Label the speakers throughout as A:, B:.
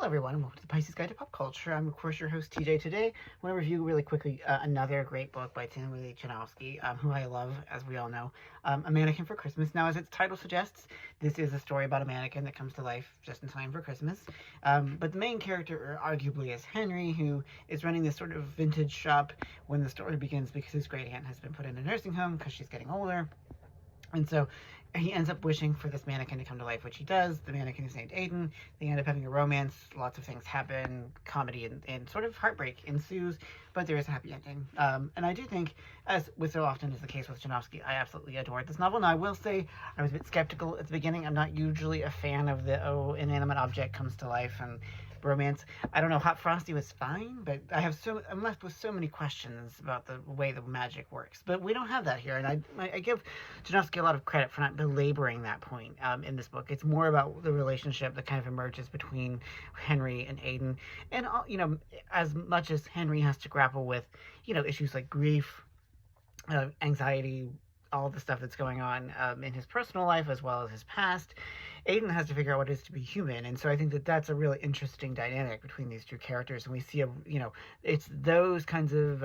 A: Hello everyone, and welcome to the Pisces Guide to Pop Culture. I'm of course your host TJ. Today I want to review really quickly another great book by Timothy Janovsky, who I love, as we all know, A Mannequin for Christmas. Now, as its title suggests, this is a story about a mannequin that comes to life just in time for Christmas. But the main character arguably is Henry, who is running this sort of vintage shop when the story begins because his great aunt has been put in a nursing home because she's getting older. And so he ends up wishing for this mannequin to come to life, which he does. The mannequin is named Aiden. They end up having a romance. Lots of things happen. Comedy and sort of heartbreak ensues, but there is a happy ending. And I do think, as with so often is the case with Janovsky, I absolutely adored this novel. Now, I will say I was a bit skeptical at the beginning. I'm not usually a fan of the, inanimate object comes to life and romance. I don't know, Hot Frosty was fine, but I'm left with so many questions about the way the magic works. But we don't have that here, and I give Janovsky a lot of credit for not belaboring that point in this book. It's more about the relationship that kind of emerges between Henry and Aiden, and as much as Henry has to grapple with issues like grief, anxiety, all the stuff that's going on in his personal life as well as his past, Aiden has to figure out what it is to be human. And so I think that that's a really interesting dynamic between these two characters. And we see, it's those kinds of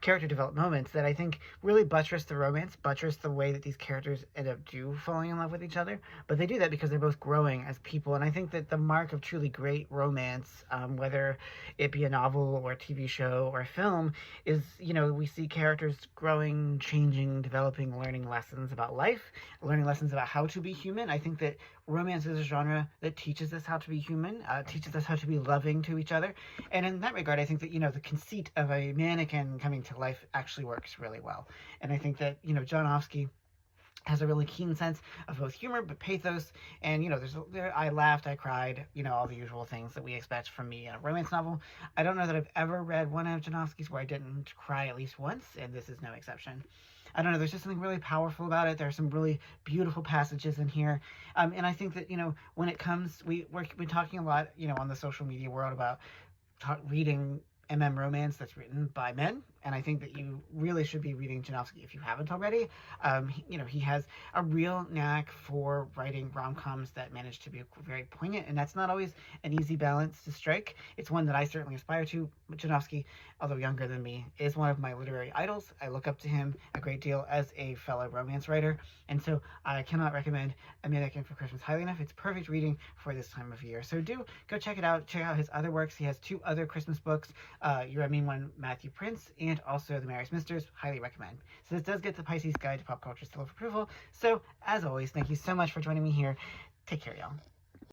A: character development moments that I think really buttress the romance, buttress the way that these characters end up falling in love with each other. But they do that because they're both growing as people. And I think that the mark of truly great romance, whether it be a novel or a TV show or a film, is, we see characters growing, changing, developing, learning lessons about life, learning lessons about how to be human. I think that romance is a genre that teaches us how to be human, teaches us how to be loving to each other. And in that regard, I think that, the conceit of a mannequin coming to life actually works really well. And I think that, Janovsky has a really keen sense of both humor but pathos, and I laughed, I cried, all the usual things that we expect from me in a romance novel. I don't know that I've ever read one of Janovsky's where I didn't cry at least once, and this is no exception. I don't know, there's just something really powerful about it. There are some really beautiful passages in here, and I think that when it comes, we've been talking a lot on the social media world about reading romance that's written by men, and I think that you really should be reading Janovsky if you haven't already. He has a real knack for writing rom-coms that manage to be very poignant, and that's not always an easy balance to strike. It's one that I certainly aspire to. Janovsky, although younger than me, is one of my literary idols. I look up to him a great deal as a fellow romance writer, and so I cannot recommend A Mannequin for Christmas highly enough. It's perfect reading for this time of year. So do go check it out. Check out his other works. He has 2 other Christmas books, Your I Mean One, Matthew Prince, and also The Merriest Misters. Highly recommend. So this does get the Pisces Guide to Pop Culture seal of approval. So as always, thank you so much for joining me here. Take care, y'all.